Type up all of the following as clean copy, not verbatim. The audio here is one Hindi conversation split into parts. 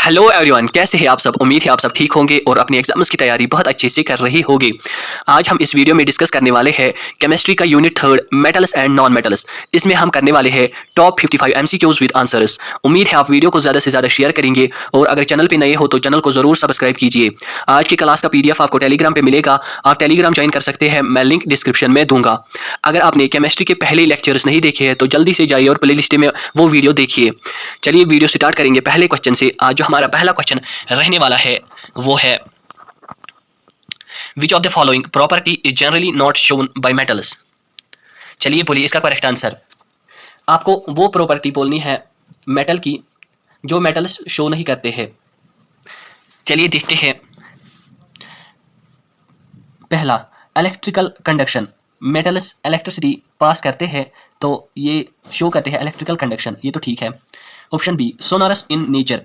हेलो एवरीवन, कैसे हैं आप सब। उम्मीद है आप सब ठीक होंगे और अपनी एग्जाम्स की तैयारी बहुत अच्छे से कर रहे होंगे। आज हम इस वीडियो में डिस्कस करने वाले हैं केमिस्ट्री का unit 3 metals and non metals. इसमें हम करने वाले हैं टॉप 55 एमसीक्यूज विद आंसर्स। उम्मीद है आप वीडियो को ज़्यादा से ज़्यादा शेयर करेंगे और अगर चैनल पर नए हो तो चैनल को ज़रूर सब्सक्राइब कीजिए। आज की क्लास का PDF आपको टेलीग्राम पर मिलेगा, आप टेलीग्राम ज्वाइन कर सकते हैं, मैं लिंक डिस्क्रिप्शन में दूंगा। अगर आपने केमिस्ट्री के पहले लेक्चर्स नहीं देखे हैं तो जल्दी से जाइए और प्ले लिस्ट में वो वीडियो देखिए। चलिए वीडियो स्टार्ट करेंगे पहले क्वेश्चन से। आज जो हमारा पहला क्वेश्चन रहने वाला है वो है विच of the following property is generally not shown bye metals. चलिए बोलिए इसका करेक्ट आंसर। आपको वो प्रॉपर्टी बोलनी है मेटल की जो मेटल्स शो नहीं करते हैं। चलिए देखते हैं। पहला, electrical conduction. Metals electricity pass करते हैं तो ये शो करते हैं इलेक्ट्रिकल कंडक्शन, ये तो ठीक है। Option B, sonorous in nature.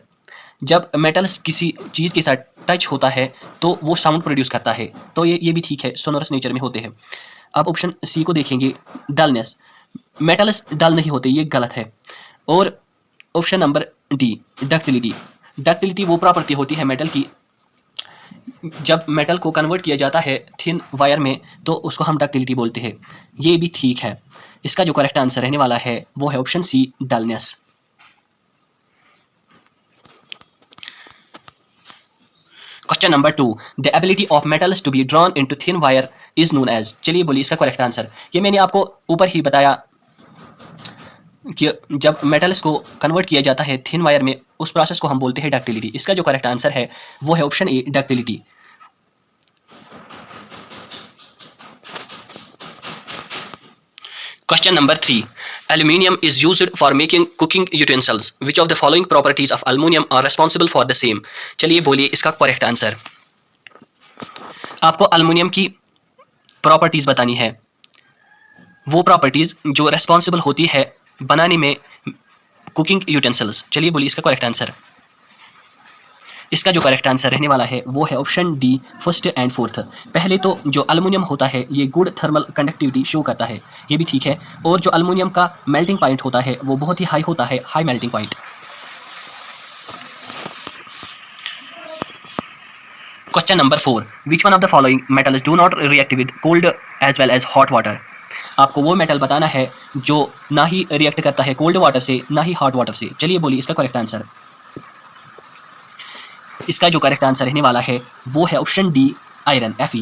जब मेटल्स किसी चीज़ के साथ टच होता है तो वो साउंड प्रोड्यूस करता है, तो ये भी ठीक है, सोनोरस नेचर में होते हैं। अब ऑप्शन सी को देखेंगे, डलनेस। मेटल्स डल नहीं होते, ये गलत है। और option number D, ductility. Ductility वो प्रॉपर्टी होती है मेटल की, जब मेटल को कन्वर्ट किया जाता है थिन वायर में तो उसको हम डक्टिलिटी बोलते हैं, ये भी ठीक है। इसका जो करेक्ट आंसर रहने वाला है वो है option C, dullness. Question number 2, the ability of metals to be drawn into thin wire is known as. चलिए बोलिए इसका करेक्ट आंसर। ये मैंने आपको ऊपर ही बताया कि जब मेटल्स को कन्वर्ट किया जाता है थिन वायर में उस प्रोसेस को हम बोलते हैं डक्टिलिटी। इसका जो करेक्ट आंसर है वो है option A, ductility. Question number 3, aluminium is used for making cooking utensils. Which of the following properties of aluminium are responsible for the same? चलिए बोलिए इसका करेक्ट आंसर। आपको अल्युमिनियम की प्रॉपर्टीज बतानी है, वो प्रॉपर्टीज जो रेस्पॉन्सिबल होती है बनाने में कुकिंग यूटेंसिल्स। चलिए बोलिए इसका करेक्ट आंसर। इसका जो करेक्ट आंसर रहने वाला है वो है option D, first and fourth. पहले तो जो अल्युमिनियम होता है ये गुड थर्मल कंडक्टिविटी शो करता है, ये भी ठीक है। और जो अल्युमिनियम का मेल्टिंग पॉइंट होता है वो बहुत ही हाई होता है, high melting point. Question number 4, which one of the following metals do not react with cold as well as hot water. आपको वो मेटल बताना है जो ना ही रिएक्ट करता है कोल्ड वाटर से ना ही हॉट वाटर से। चलिए बोलिए इसका करेक्ट आंसर। इसका जो करेक्ट आंसर रहने वाला है वो है option D, iron, Fe।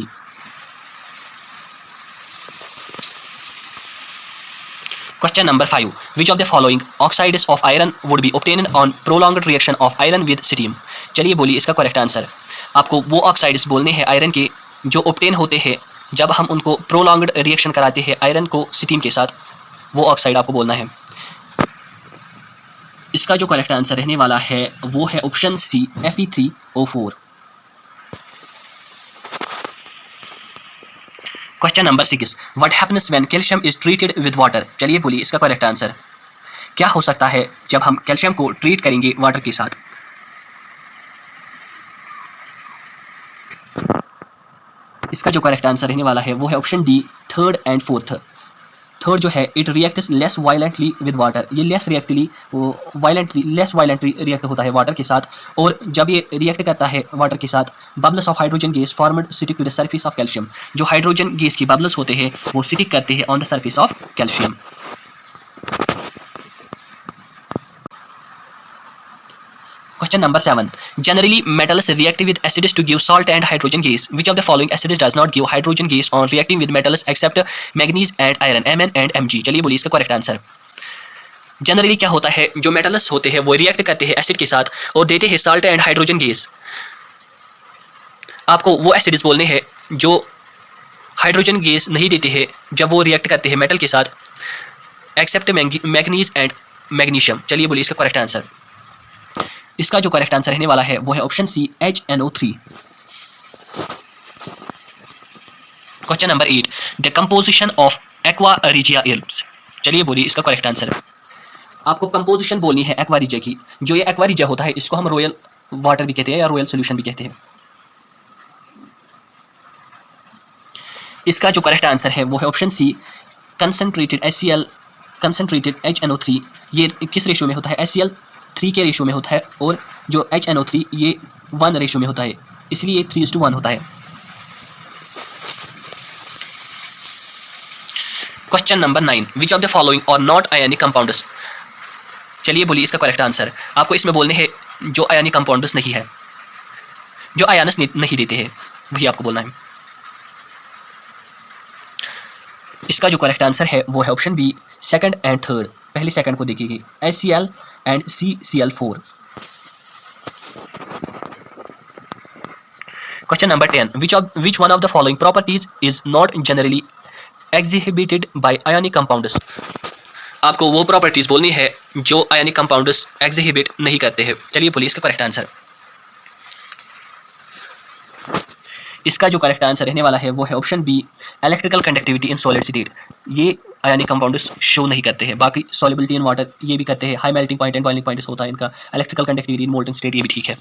Question number 5, which of the following oxides of iron would be obtained on prolonged reaction of iron with steam. चलिए बोलिए इसका करेक्ट आंसर। आपको वो ऑक्साइड्स बोलने हैं आयरन के जो ऑब्टेन होते हैं जब हम उनको प्रोलॉन्ग्ड रिएक्शन कराते हैं आयरन को स्टीम के साथ, वो ऑक्साइड आपको बोलना है। इसका जो करेक्ट आंसर रहने वाला है वो है option C, Fe3O4। Question number 6, what happens when calcium is treated with water. चलिए बोलिए इसका करेक्ट आंसर। क्या हो सकता है जब हम कैल्शियम को ट्रीट करेंगे वाटर के साथ। इसका जो करेक्ट आंसर रहने वाला है वो है option D, third and fourth. Third जो है, it reacts less violently with water. ये लेस वायलेंटली रिएक्ट होता है वाटर के साथ, और जब ये रिएक्ट करता है वाटर के साथ bubbles of hydrogen gas formed stick to the surface of calcium. जो हाइड्रोजन गैस की बबल्स होते हैं वो स्टिक करते हैं on the surface of calcium. Question number 7, generally metals react with acids to give salt and hydrogen gas. Which of the following acids does not give hydrogen gas on reacting with metals except manganese and iron, Mn and Mg। चलिए बोलिए इसका करेक्ट आंसर। जनरली क्या होता है, जो मेटल्स होते हैं वो रिएक्ट करते हैं एसिड के साथ और देते हैं साल्ट एंड हाइड्रोजन गैस। आपको वो एसिड्स बोलने हैं जो हाइड्रोजन गैस नहीं देते हैं जब वो रिएक्ट करते हैं मेटल के साथ, एक्सेप्ट मैग्नीज एंड मैग्नीशियम। चलिए बोलिए इसका करेक्ट आंसर। इसका जो करेक्ट आंसर रहने वाला है वो है option C, HNO3। Question number 8, the composition of aqua regia is. चलिए बोलिए इसका करेक्ट आंसर। आपको कंपोजिशन बोलनी है एक्वा रिजिया की। जो ये एक्वा रिजिया होता है इसको हम रॉयल वाटर भी कहते हैं या रॉयल सॉल्यूशन भी कहते हैं। इसका जो करेक्ट आंसर है वो है option C, concentrated HCl, concentrated HNO3। ये किस रेशियो में होता है, HCl 3 के रेशियो में होता है और जो HNO3 ये 1 रेशियो में होता है, इसलिए 3:1 होता है। Question number 9, which of the following और नॉट आयनिक कंपाउंड्स। चलिए बोलिए इसका करेक्ट आंसर। आपको इसमें बोलने हैं जो आयनिक कंपाउंड्स नहीं है, जो आयनस नहीं देते हैं, वही आपको बोलना है। इसका जो करेक्ट आंसर है वो है option B, second and third. पहले सेकंड को देखिए, HCl and CCl4। Question number 10, which one of the following properties is not generally exhibited by ionic compounds. आपको वो प्रॉपर्टीज बोलनी है जो आयनिक कंपाउंड्स एग्जिबिट नहीं करते हैं। चलिए बोलिए इसका करेक्ट आंसर। इसका जो करेक्ट आंसर रहने वाला है वो है option B, electrical conductivity in solid state. ये आयनिक कंपाउंड्स शो नहीं करते हैं, बाकी सॉल्युबिलिटी इन वाटर ये भी करते हैं, high melting point and boiling point होता है इनका, इलेक्ट्रिकल कंडक्टिविटी इन मोल्टन स्टेट ये भी ठीक है।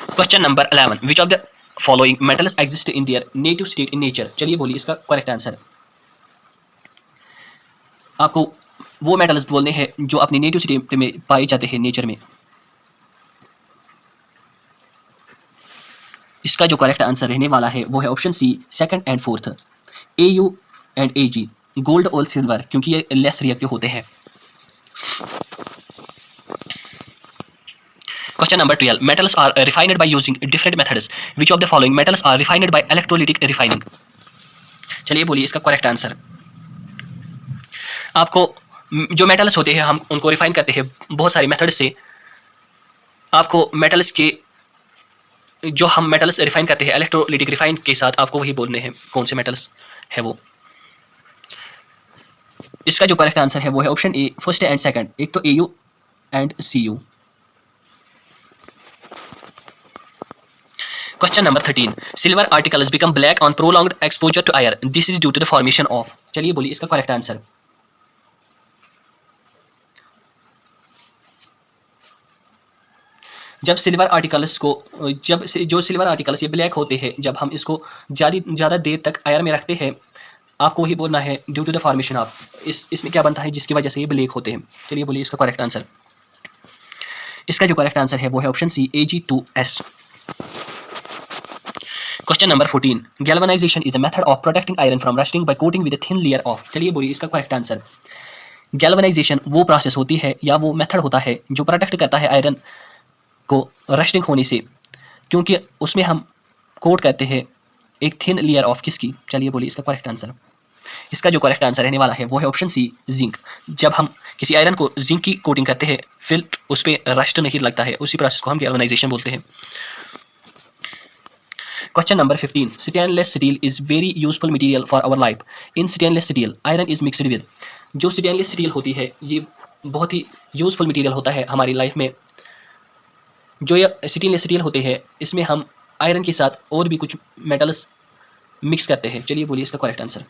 Question number 11, which of the following metals exist in their native state in nature. चलिए बोलिए इसका करेक्ट आंसर। आपको वो मेटल्स बोलने हैं जो अपनी नेटिव स्टेट में पाए जाते हैं नेचर में। इसका जो करेक्ट आंसर रहने वाला है वो है option C, second and fourth, AU and AG, gold और सिल्वर, क्योंकि ये लेस रिएक्टिव होते हैं। Question number 12, metals are refined by using different methods, which of the following metals are refined by electrolytic refining. चलिए बोलिए इसका करेक्ट आंसर। आपको जो मेटल्स होते हैं हम उनको रिफाइन करते हैं बहुत सारी मेथड से। आपको मेटल्स के जो हम मेटल्स रिफाइन करते हैं इलेक्ट्रोलिटिक रिफाइन के साथ, आपको वही बोलने हैं कौन से मेटल्स है वो। इसका जो करेक्ट आंसर है वो है option A, first and second, एक तो AU and CU। Question number 13, silver articles become black on prolonged exposure to iron, this is due to the formation of. चलिए बोलिए इसका करेक्ट आंसर। जब सिल्वर आर्टिकल्स को जो सिल्वर आर्टिकल्स ये ब्लैक होते हैं, जब हम इसको ज़्यादा देर तक आयरन में रखते हैं, आपको वही बोलना है due to the formation of. इसमें क्या बनता है जिसकी वजह से ये ब्लैक होते हैं। चलिए बोलिए इसका करेक्ट आंसर। इसका जो करेक्ट आंसर है वो है option C, Ag2S। Question number 14, galvanization is a method of protecting iron from rusting by coating with a thin layer of. चलिए बोलिए इसका करेक्ट आंसर। गैल्वेनाइजेशन वो प्रोसेस होती है या वो मेथड होता है जो प्रोटेक्ट करता है आयरन को रस्टिंग होने से, क्योंकि उसमें हम कोट करते हैं एक थिन लेयर ऑफ किसकी। चलिए बोलिए इसका करेक्ट आंसर। इसका जो करेक्ट आंसर रहने वाला है वो है ऑप्शन सी, जिंक। जब हम किसी आयरन को जिंक की कोटिंग करते हैं फिर उस पर रस्ट नहीं लगता है, उसी प्रोसेस को हम गैल्वेनाइजेशन बोलते हैं। Question number 15, stainless steel is very useful material for our life. In stainless steel iron is mixed with. जो स्टेनलेस स्टील होती है ये बहुत ही यूजफुल मटेरियल होता है हमारी लाइफ में। जो ये स्टेनलेस स्टील होते हैं इसमें हम आयरन के साथ और भी कुछ मेटल्स मिक्स करते हैं। चलिए बोलिए इसका करेक्ट आंसर।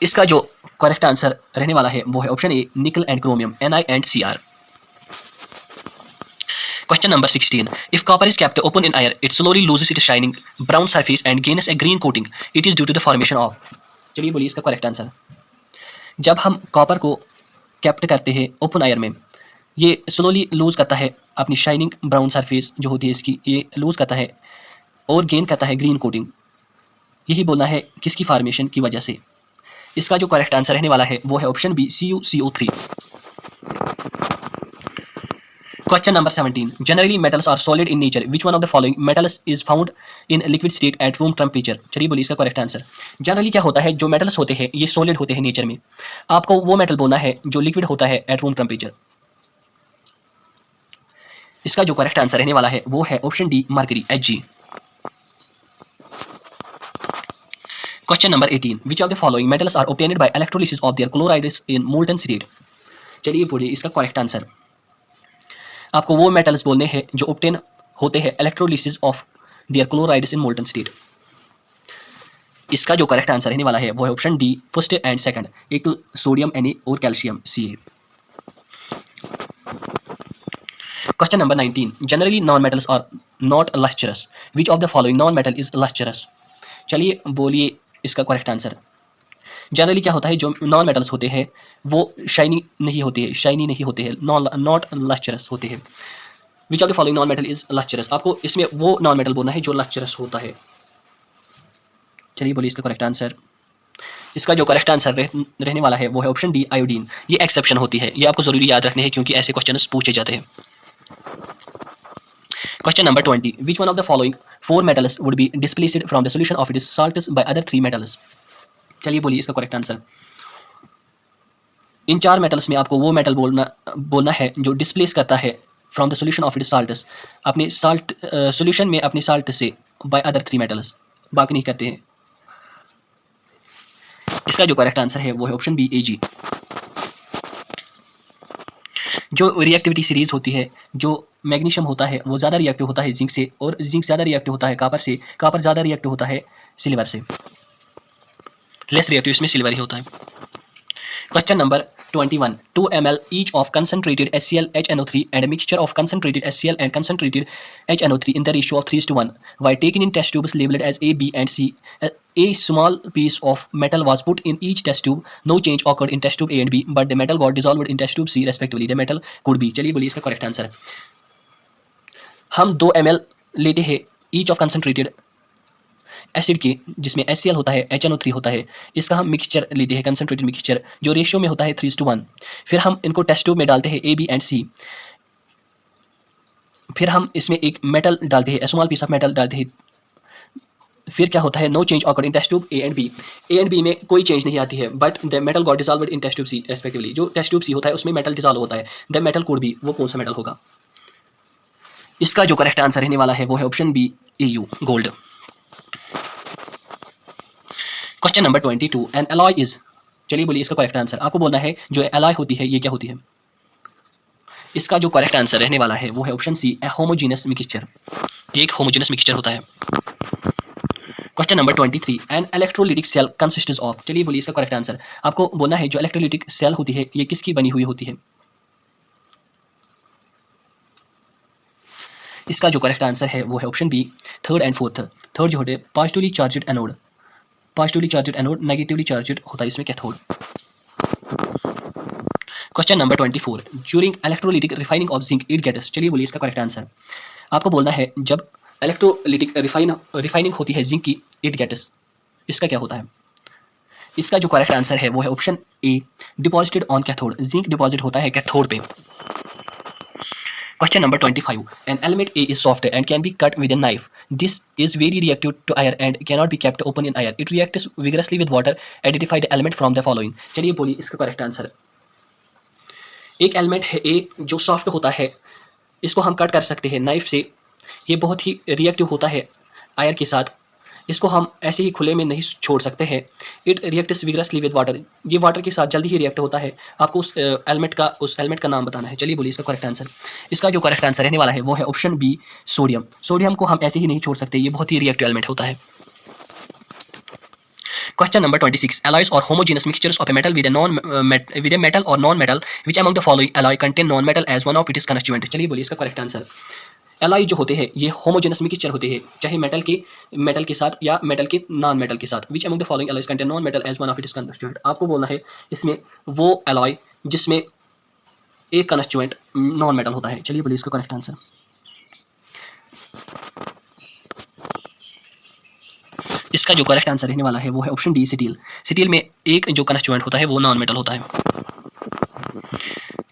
इसका जो करेक्ट आंसर रहने वाला है वो है option A, nickel and chromium, Ni and Cr। Question number 16, if copper is kept open in air it slowly loses its shining brown surface and gains a green coating, it is due to the formation of. चलिए बोलिए इसका करेक्ट आंसर। जब हम कॉपर को कैप्ट करते हैं ओपन आयर में, ये स्लोली लूज करता है अपनी शाइनिंग ब्राउन सरफेस जो होती है इसकी, ये लूज करता है और गेन करता है ग्रीन कोटिंग। यही बोलना है किसकी फॉर्मेशन की वजह से। इसका जो करेक्ट आंसर रहने वाला है वो है option B, CuCO3। Question number 17, generally metals are solid in nature, which one of the following metals is found in liquid state at room temperature. चलिए बोलिए इसका करेक्ट आंसर। जनरली क्या होता है, जो मेटल्स होते हैं ये सॉलिड होते हैं नेचर में। आपको वो मेटल बोलना है जो लिक्विड होता है एट रूम टेम्परेचर। इसका जो करेक्ट आंसर रहने वाला है वो है option D, mercury, Hg। Question number 18, which of the following metals are obtained by electrolysis of their chlorides in molten state. चलिए बोलिए इसका करेक्ट आंसर। आपको वो मेटल्स बोलने हैं जो ऑब्टेन होते हैं electrolysis of their chlorides in molten state. इसका जो करेक्ट आंसर रहने वाला है वो है option D, first and second, एक तो सोडियम Na और calcium Ca। Question number 19, generally non metals are not lustrous, which of the following non metal is lustrous. चलिए बोलिए इसका करेक्ट आंसर। जनरली क्या होता है, जो नॉन मेटल्स होते हैं वो शाइनी नहीं होते हैं, नॉट लस्चरस होते हैं। विच of the following non metal is lustrous? आपको इसमें वो नॉन मेटल बोलना है जो लस्चरस होता है। चलिए बोलिए इसका करेक्ट आंसर। इसका जो करेक्ट आंसर रहने वाला है वो है ऑप्शन डी, आयोडीन। ये एक्सेप्शन होती है, ये आपको जरूरी याद रखने हैं क्योंकि ऐसे क्वेश्चंस पूछे जाते हैं। Question number 20, which one of the following 4 metals would be displaced from the solution of its salts by other 3 metals? चलिए बोलिए इसका करेक्ट आंसर। इन 4 मेटल्स में आपको वो मेटल बोलना है जो डिस्प्लेस करता है from the solution of its salts, अपने साल्ट सॉल्यूशन में अपने साल्ट से, बाय अदर 3 metals, बाकी नहीं करते हैं। इसका जो करेक्ट आंसर है वो है ऑप्शन बी, एजी। जो रिएक्टिविटी सीरीज होती है, जो मैग्नीशियम होता है वो ज़्यादा रिएक्टिव होता है जिंक से, और जिंक ज़्यादा रिएक्टिव होता है कॉपर से, कॉपर ज़्यादा रिएक्टिव होता है सिल्वर से। लेस रिएक्टिव इसमें सिल्वर ही होता है। Question number 21, 2 ml each of concentrated HCl HNO3 and a mixture of concentrated HCl and concentrated HNO3 in the ratio of 3:1 were taken in test tubes labeled as A, B and C. A small piece of metal was put in each test tube. No change occurred in test tube A and B, but the metal got dissolved in test tube C respectively. The metal could be, चलिए बोलिए इसका करेक्ट आंसर है। हम 2 ml लेते हैं each of concentrated एसिड के, जिसमें HCl होता है, HNO3 होता है, इसका हम मिक्सचर लेते हैं, कंसनट्रेटेड मिक्सचर, जो रेशियो में होता है 3:1। फिर हम इनको टेस्ट ट्यूब में डालते हैं A, B एंड C। फिर हम इसमें एक मेटल डालते हैं, स्मॉल पीस ऑफ मेटल डालते हैं। फिर क्या होता है, no change occurred in test tube A and B। A and B में कोई चेंज नहीं आती है, but the metal got dissolved in test tube C respectively. जो टेस्ट ट्यूब C होता है उसमें मेटल डिसॉल्व होता है। द मेटल कुड बी, वो कौन सा मेटल होगा? इसका जो करेक्ट आंसर रहने वाला है वो है option B, AU, gold. Question number 22, an alloy is, चलिए बोलिए इसका करेक्ट आंसर। आपको बोलना है जो एलॉय होती है ये क्या होती है? इसका जो करेक्ट आंसर रहने वाला है वो है option C, a homogeneous mixture. ये एक होमोजेनस मिक्सचर होता है। Question number 23, an electrolytic cell consists of, चलिए बोलिए इसका करेक्ट आंसर। आपको बोलना है जो इलेक्ट्रोलिटिक सेल होती है ये किसकी बनी हुई होती है? इसका जो करेक्ट आंसर है वो है option B, third and fourth. Third जो होते हैं positively charged anode, positively charged anode, negatively charged होता है इसमें cathode. Question number 24, during electrolytic refining of zinc it gets, चलिए बोलिए इसका करेक्ट आंसर। आपको बोलना है जब इलेक्ट्रोलिटिक रिफाइनिंग होती है जिंक की, इट गेट्स, इसका क्या होता है? इसका जो करेक्ट आंसर है वो है option A, deposited on cathode. Zinc deposit होता है कैथोड पे। Question number 25, an element A is soft and can be cut with a knife. This is very reactive to air and cannot be kept open in air. It reacts vigorously with water. Identify the element from the following. चलिए बोलिए इसका करेक्ट आंसर। एक एलिमेंट है A जो सॉफ्ट होता है, इसको हम कट कर सकते हैं नाइफ से। ये बहुत ही रिएक्टिव होता है आयर के साथ, इसको हम ऐसे ही खुले में नहीं छोड़ सकते हैं। It reacts vigorously with water, ये वाटर के साथ जल्दी ही रिएक्ट होता है। आपको उस एलिमेंट का नाम बताना है। चलिए बोलिए इसका करेक्ट आंसर। इसका जो करेक्ट आंसर रहने वाला है वो है ऑप्शन बी, सोडियम। सोडियम को हम ऐसे ही नहीं छोड़ सकते, ये बहुत ही रिएक्टिव एलिमेंट होता है। Question number 26, alloys or homogeneous mixtures of a metal with a metal or non-metal, which among the following alloy contain non-metal as one of its constituent? चलिए बोलिए इसका करेक्ट आंसर। एलॉय जो होते हैं ये होमोजेनस मिक्सचर होते हैं, चाहे मेटल के साथ या मेटल के नॉन मेटल के साथ। Which among the following alloys contain non metal as one of its constituent? आपको बोलना है इसमें वो एलॉय जिसमें एक कंस्टिट्यूएंट नॉन मेटल होता है। चलिए बोलिए इसका करेक्ट आंसर। इसका जो करेक्ट आंसर रहने वाला है वो है ऑप्शन डी, स्टील। स्टील में एक जो कंस्टिट्यूएंट होता है वो नॉन मेटल होता है।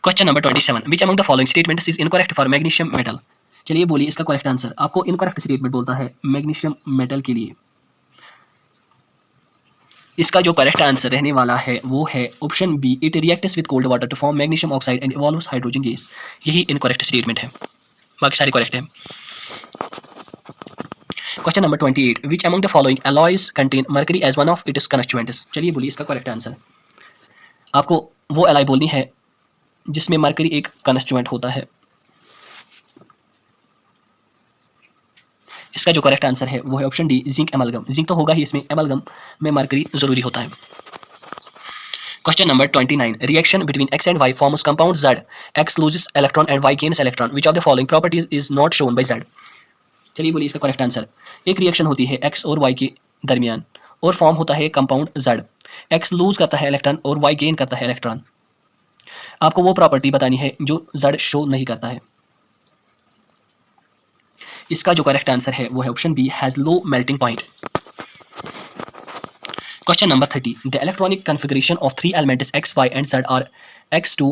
Question number 27, which among the following statements is incorrect for magnesium metal? चलिए बोलिए इसका करेक्ट आंसर। आपको इनकरेक्ट स्टेटमेंट बोलता है मैग्नीशियम मेटल के लिए। इसका जो करेक्ट आंसर रहने वाला है वो है option B, it reacts with cold water to form magnesium oxide and evolves hydrogen gas. यही इनकरेक्ट स्टेटमेंट है, बाकी सारे करेक्ट है। Question number 28, which among the following alloys contain mercury as one of its constituents? चलिए बोलिए इसका करेक्ट आंसर। आपको वो एलॉय बोलनी है जिसमें मर्करी एक कंस्टिट्यूएंट होता है। इसका जो करेक्ट आंसर है वो है option D, zinc amalgam. Zinc तो होगा ही इसमें, एमलगम में मर्करी जरूरी होता है। Question number 29, reaction between X and Y forms compound Z. X loses electron and Y gains electron. Which of the following properties is not shown by Z? चलिए बोलिए इसका करेक्ट आंसर। एक रिएक्शन होती है एक्स और वाई के दरमियान और फॉर्म होता है कंपाउंड जेड। एक्स लूज करता है इलेक्ट्रॉन और वाई गेन करता है इलेक्ट्रॉन। आपको वो प्रॉपर्टी बतानी है जो जेड शो नहीं करता है। इसका जो करेक्ट आंसर है वो है option B, has low melting point. Question number 30, the electronic configuration of 3 elements x, y and z are x2,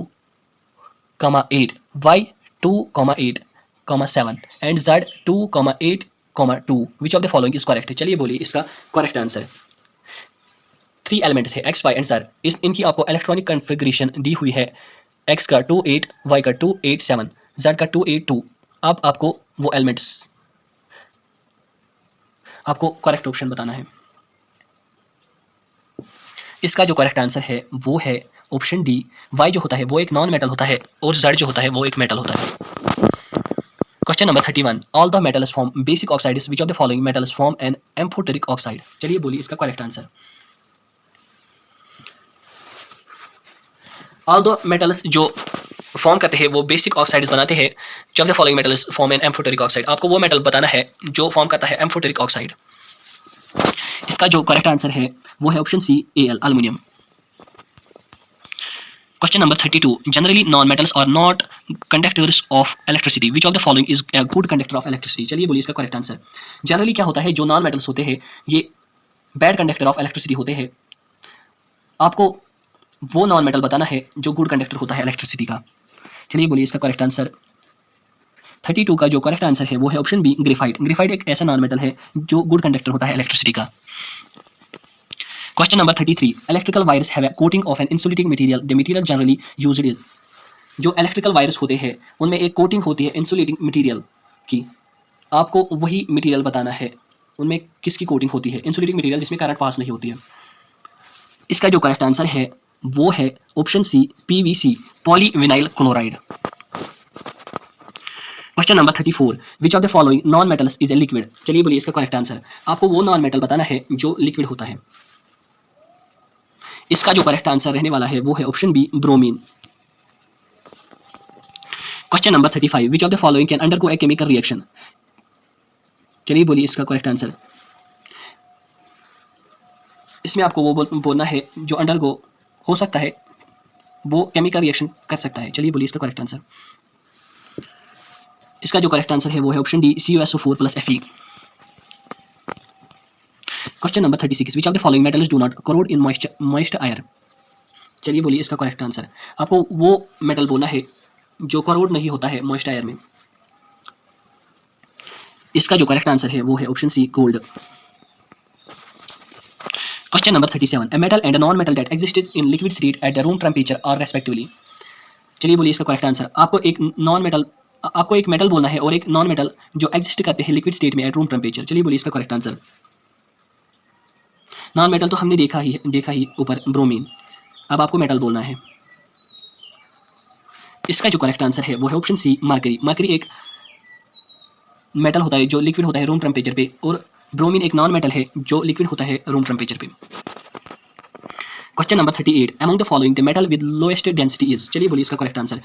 8, y2, 8, 7 and z2, 8, 2, which of the following is correct? चलिए बोलिए इसका करेक्ट आंसर। 3 एलिमेंट्स है x, y and z, इनकी आपको इलेक्ट्रॉनिक कॉन्फ़िगरेशन दी हुई है, x का 2, 8, y का 2, 8, 7, z का 2, 8, 2। अब आपको वो एलिमेंट्स, आपको करेक्ट ऑप्शन बताना है। इसका जो करेक्ट आंसर है वो है ऑप्शन डी, वाई जो होता है वो एक नॉन मेटल होता है और जेड जो होता है वो एक मेटल होता है। Question number 31, all the metals form basic oxides, which of the following metals form an amphoteric oxide? चलिए बोलिए इसका correct answer. All the metals जो फॉर्म करते हैं वो बेसिक ऑक्साइड्स बनाते हैं, which of the following metals form an amphoteric oxide. आपको वो मेटल बताना है जो फॉर्म करता है एम्फोटेरिक ऑक्साइड। इसका जो करेक्ट आंसर है वो है option C, L, aluminium. Question number 32, generally non metals are not conductors of electricity, which of the following is a good conductor of electricity? चलिए बोलिए इसका करेक्ट आंसर। जनरली क्या होता है, जो नॉन मेटल्स होते हैं ये बैड कंडक्टर ऑफ इलेक्ट्रिसिटी होते हैं। आपको वो नॉन मेटल बताना है जो गुड कंडक्टर होता है इलेक्ट्रिसिटी का। चलिए बोलिए इसका करेक्ट आंसर। 32 का जो करेक्ट आंसर है वो है ऑप्शन बी, ग्रेफाइट। ग्रेफाइट एक ऐसा नॉन मेटल है जो गुड कंडक्टर होता है इलेक्ट्रिसिटी का। Question number 33, electrical wires have a coating of an insulating material, the material generally used is. जो इलेक्ट्रिकल वायर्स होते हैं उनमें एक कोटिंग होती है इंसुलेटिंग मटेरियल की। आपको वही मटेरियल बताना है उनमें किसकी कोटिंग होती है, इंसुलेटिंग मटेरियल जिसमें करंट पास नहीं होती है। इसका जो करेक्ट आंसर है वो है option C, PVC, polyvinyl chloride. Question number 34, which of the following non metals is a liquid? चलिए बोलिए इसका करेक्ट आंसर। आपको वो नॉन मेटल बताना है जो लिक्विड होता है। इसका जो करेक्ट आंसर रहने वाला है वो है option B, bromine. Question number 35, which of the following can undergo a chemical reaction? चलिए बोलिए इसका करेक्ट आंसर। इसमें आपको वो बोलना है जो अंडरगो हो सकता है, वो केमिकल रिएक्शन कर सकता है। चलिए बोलिए इसका करेक्ट आंसर। इसका जो करेक्ट आंसर है वो है option D, CuSO4 + Fe। Question number 36, which of the following metals do not corrode in moist air? चलिए बोलिए इसका करेक्ट आंसर। आपको वो मेटल बोलना है जो कोरोड नहीं होता है मॉइस्ट एयर में। इसका जो करेक्ट आंसर है वो है option C, gold. Question number 37, a metal and a non metal that existed in liquid state at the room temperature are respectively. चलिए बोलिए इसका करेक्ट आंसर। आपको एक मेटल बोलना है और एक नॉन मेटल जो एग्जिस्ट करते हैं लिक्विड स्टेट में एट रूम टेम्परेचर। चलिए बोलिए इसका करेक्ट आंसर। नॉन मेटल तो हमने देखा ही ऊपर, ब्रोमीन। अब आपको मेटल बोलना है। इसका जो करेक्ट आंसर है वो है ऑप्शन सी, मरकरी। मरकरी एक मेटल होता है जो लिक्विड होता है रूम टेम्परेचर पे, और ब्रोमीन एक नॉन मेटल है जो लिक्विड होता है रूम टेम्परेचर पे। Question number 38, among the following the metal with lowest density is? चलिए बोलिए इसका करेक्ट आंसर।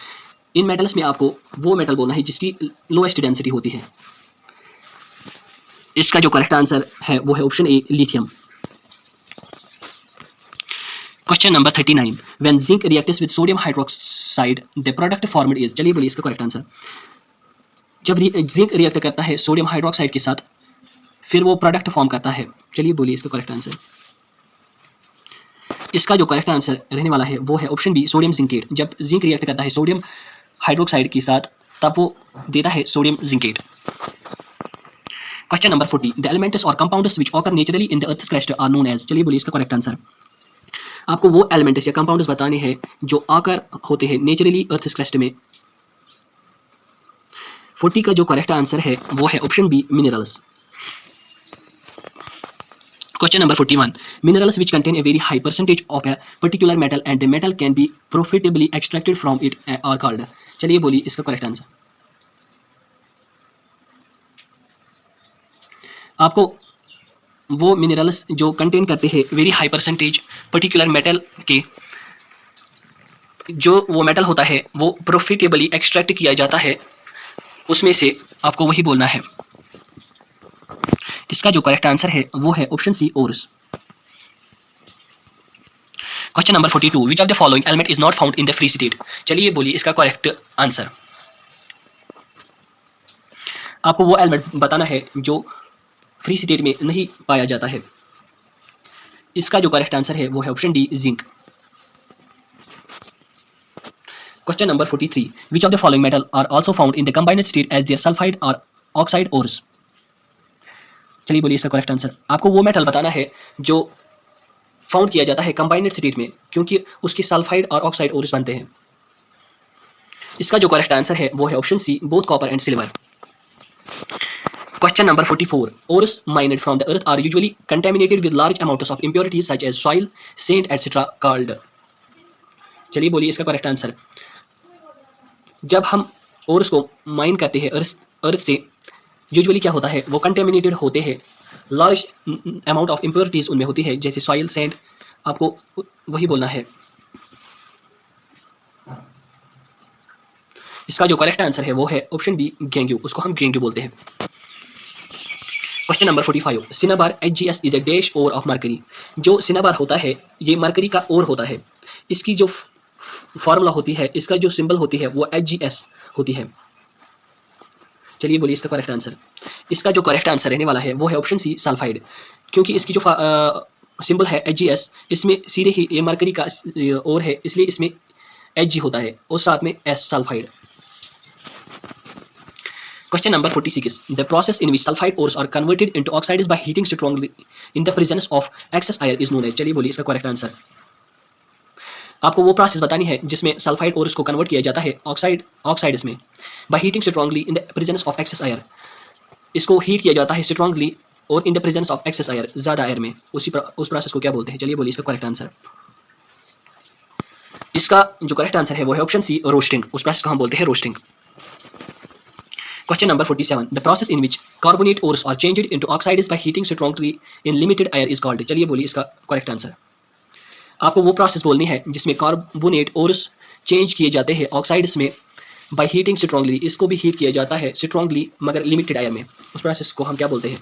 इन मेटल्स में आपको वो मेटल बोलना है जिसकी लोएस्ट डेंसिटी होती है। इसका जो करेक्ट आंसर है वो है option A, lithium. Question number 39, when zinc reacts with sodium hydroxide the product formed is? चलिए बोलिए इसका करेक्ट आंसर। जब जिंक रिएक्ट करता है सोडियम हाइड्रोक्साइड के साथ, फिर वो प्रोडक्ट फॉर्म करता है। चलिए बोलिए इसका करेक्ट आंसर। इसका जो करेक्ट आंसर रहने वाला है वो है ऑप्शन बी, सोडियम जिंकेट। जब जिंक रिएक्ट करता है सोडियम हाइड्रोक्साइड के साथ, तब वो देता है sodium zincate. Question number 40, the elements और compounds which occur naturally in the earth's crust are known as? चलिए बोलिए इसका करेक्ट आंसर। आपको वो एलिमेंट्स या कंपाउंड्स बताने हैं जो आकर होते हैं नेचुरली अर्थ्स क्रस्ट में। 40 का जो करेक्ट आंसर है वो है option B, minerals. Question number 41, minerals which contain a very high percentage of a particular metal and the metal can be profitably extracted from it are called? चलिए बोलिए इसका करेक्ट आंसर। आपको वो मिनरल्स जो कंटेन करते हैं very high percentage particular metal के, जो वो मेटल होता है वो प्रॉफिटेबली एक्सट्रैक्ट किया जाता है, उसमें से आपको वही बोलना है। इसका जो करेक्ट आंसर है वो है option C, ores. Question number 42, which of the following element is not found in the free state. चलिए बोलिए इसका करेक्ट आंसर। आपको वो एलिमेंट बताना है जो फ्री स्टेट में नहीं पाया जाता है। इसका जो करेक्ट आंसर है वो है option D, zinc. Question number 43, which of the following metal are also found in the combined state as their sulphide और ऑक्साइड ओर्स। चलिए बोलिए इसका करेक्ट आंसर। आपको वो मेटल बताना है जो फाउंड किया जाता है कंबाइंड स्टेट में, क्योंकि उसके सल्फाइड और ऑक्साइड ओर्स बनते हैं। इसका जो करेक्ट आंसर है वो है option C, both copper and silver. Question number 44. Ores mined from the earth are usually contaminated with large amounts of impurities such as soil, sand, etc. called. चलिए बोलिए इसका करेक्ट आंसर। जब हम ओर्स को माइन करते हैं अर्थ से, यूजुअली क्या होता है, वो कंटेमिनेटेड होते हैं, लार्ज अमाउंट ऑफ इम्प्योरिटीज उनमें होती है, जैसे सॉइल, सैंड। आपको वही बोलना है। इसका जो करेक्ट आंसर है वो है ऑप्शन बी, गेंगू। उसको हम गेंगू बोलते हैं। Question number 45, cinnabar HgS is a dash ore of mercury. जो सिनाबार होता है ये मरकरी का ओर होता है। इसकी जो फॉर्मूला होती है, इसका जो सिंबल होती है वो HgS होती है। चलिए बोलिए इसका करेक्ट आंसर। इसका जो करेक्ट आंसर रहने वाला है वो है ऑप्शन सी, सल्फाइड। क्योंकि इसकी जो सिंबल है HgS, इसमें सीधे ही ये मरकरी का ओर है, इसलिए इसमें Hg होता है और साथ में S, sulphide. Question number 46. The process in which sulfide ores are converted into oxides by heating strongly in the presence of excess air is known as। चलिए बोलिए इसका करेक्ट आंसर। आपको वो प्रोसेस बतानी है जिसमें सल्फाइड ओर्स को कन्वर्ट किया जाता है ऑक्साइड्स में, by heating strongly in the presence of excess air. इसको हीट किया जाता है स्ट्रांगली और in the presence of excess air, ज़्यादा एयर में। उस प्रोसेस को क्या बोलते हैं? चलिए बोलिए इसका करेक्ट आंसर। इसका जो करेक्ट आंसर है वो है ऑप्शन सी, रोस्टिंग। उस प्रोसेस को हम बोलते हैं roasting. Question number 47. The process in which carbonate ores are changed into oxides by heating strongly in limited air is called। चलिए बोलिए इसका करेक्ट आंसर। आपको वो प्रोसेस बोलनी है जिसमें कार्बोनेट ओर्स चेंज किए जाते हैं ऑक्साइड्स में बाय हीटिंग स्ट्रांगली। इसको भी हीट किया जाता है स्ट्रांगली मगर लिमिटेड एयर में। उस प्रोसेस को हम क्या बोलते हैं?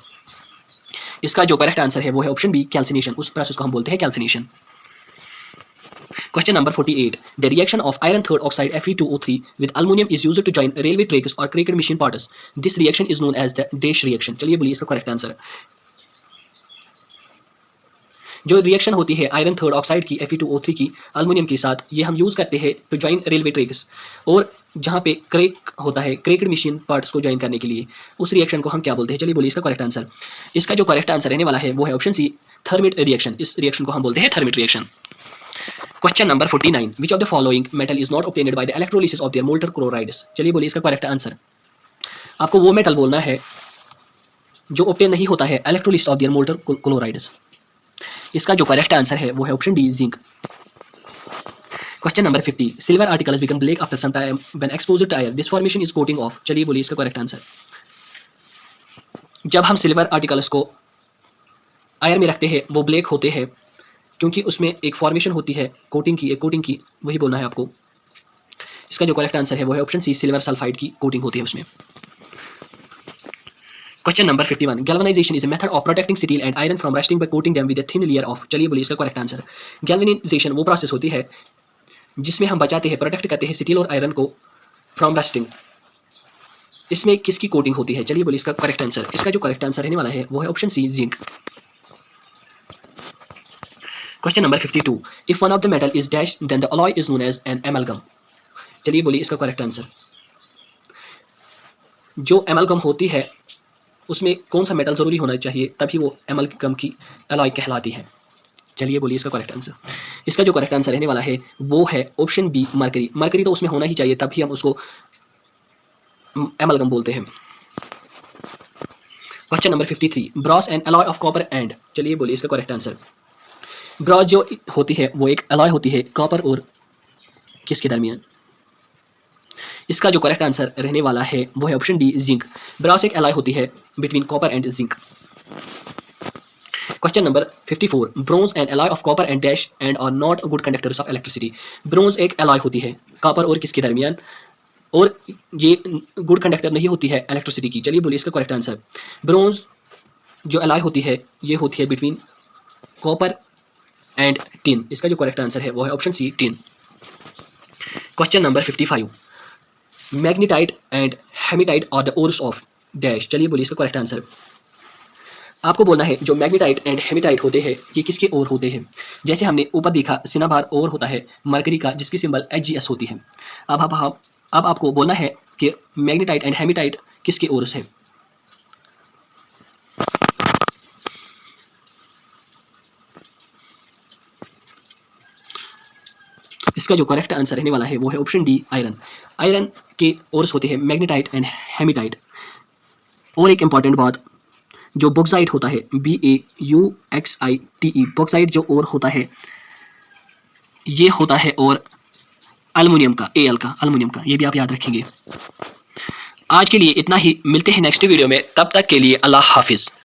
इसका जो करेक्ट आंसर है वो है ऑप्शन बी, कैल्सिनेशन। उस प्रोसेस को हम बोलते हैं calcination. Question number 48. The reaction of iron third oxide Fe2O3 with aluminum is used to join railway tracks or cracked machine parts. This reaction is known as the dash reaction। चलिए बोलिए इसका करेक्ट आंसर। जो रिएक्शन होती है आयरन थर्ड ऑक्साइड की Fe2O3 की अल्युमिनियम के साथ, ये हम यूज़ करते हैं टू जॉइन रेलवे ट्रैक्स, और जहाँ पे क्रैक होता है, क्रेक्ड मशीन पार्ट्स को ज्वाइन करने के लिए, उस रिएक्शन को हम क्या बोलते हैं? चलिए बोलिए इसका करेक्ट आंसर। इसका जो करेक्ट आंसर रहने वाला है वो है ऑप्शन सी, थर्मिट रिएक्शन। इस रिएक्शन को हम बोलते हैं thermite reaction. Question number 49. Which of the following metal is not obtained by the electrolysis of their molten chlorides? चलिए बोलिए इसका करेक्ट आंसर। आपको वो मेटल बोलना है जो ऑब्टेन नहीं होता है electrolysis of there molten chlorides. इसका जो करेक्ट आंसर है वो है option D, zinc. Question number 50. Silver articles become black after some time when exposed to air. This formation is coating of। चलिए बोलिए इसका करेक्ट आंसर। जब हम सिल्वर आर्टिकल्स को आयर में रखते हैं वो ब्लैक होते हैं, क्योंकि उसमें एक फॉर्मेशन होती है कोटिंग की, वही बोलना है आपको। इसका जो करेक्ट आंसर है वो है ऑप्शन सी, सिल्वर सल्फाइड की कोटिंग होती है उसमें। Question number 51. Galvanization is a method of protecting steel and iron from rusting by coating them with a thin layer of. चलिए बोलिए इसका करेक्ट आंसर। गैल्वेनाइजेशन वो प्रोसेस होती है जिसमें हम बचाते हैं, प्रोटेक्ट करते हैं स्टील और आयरन को फ्रॉम रस्टिंग। इसमें किसकी कोटिंग होती है? चलिए बोलिए इसका करेक्ट आंसर। इसका जो करेक्ट आंसर रहने वाला है वो है option C, zinc. Question number 52. If one of the metal is dashed, then the alloy is known as an amalgam। चलिए बोलिए इसका करेक्ट आंसर। जो एमलगम होती है उसमें कौन सा मेटल जरूरी होना चाहिए तभी वो एमलगम की अलॉय कहलाती है? चलिए बोलिए इसका करेक्ट आंसर। इसका जो करेक्ट आंसर रहने वाला है वो है ऑप्शन बी, मरकरी। मरकरी तो उसमें होना ही चाहिए, तभी हम उसको एमलगम बोलते हैं। Question number 53. Bros and alloy of copper and. चलिए बोलिए इसका करेक्ट आंसर। ब्रॉस जो होती है वो एक अलॉय होती है कॉपर और किसके दरमियान? इसका जो करेक्ट आंसर रहने वाला है वो है ऑप्शन डी, जिंक। ब्रॉस एक अलॉय होती है between copper and zinc. Question number 54. Bronze and alloy of copper and dash and are not good conductors of electricity. Bronze एक अलॉय होती है कॉपर और किसके दरमियान, और ये गुड कंडक्टर नहीं होती है इलेक्ट्रिसिटी की। चलिए बोलिए इसका करेक्ट आंसर। ब्रोंज जो अलॉय होती है ये होती है बिटवीन कॉपर एंड टिन। इसका जो करेक्ट आंसर है वो है option C, tin. Question number 55, magnetite and haematite are the ores of dash. चलिए बोलिए इसका करेक्ट आंसर। आपको बोलना है जो मैग्नेटाइट एंड हेमेटाइट होते हैं ये किसके ओर होते हैं। जैसे हमने ऊपर देखा सिनाबार ओर होता है मरकरी का, जिसकी सिंबल HGS होती है। अब आपको बोलना है कि मैग्नेटाइट एंड हेमेटाइट किसके ओर है। इसका जो करेक्ट आंसर रहने वाला है वो है ऑप्शन डी, आयरन। आयरन के ओर्स होते हैं मैग्नेटाइट एंड हेमेटाइट। और एक इंपॉर्टेंट बात, जो बॉक्साइट होता है BAUXITE, बॉक्साइट जो और होता है ये होता है और एल्युमिनियम का, AL का, एल्युमिनियम का, ये भी आप याद रखेंगे। आज के लिए इतना ही, मिलते हैं नेक्स्ट वीडियो में, तब तक के लिए अल्लाह हाफिज़।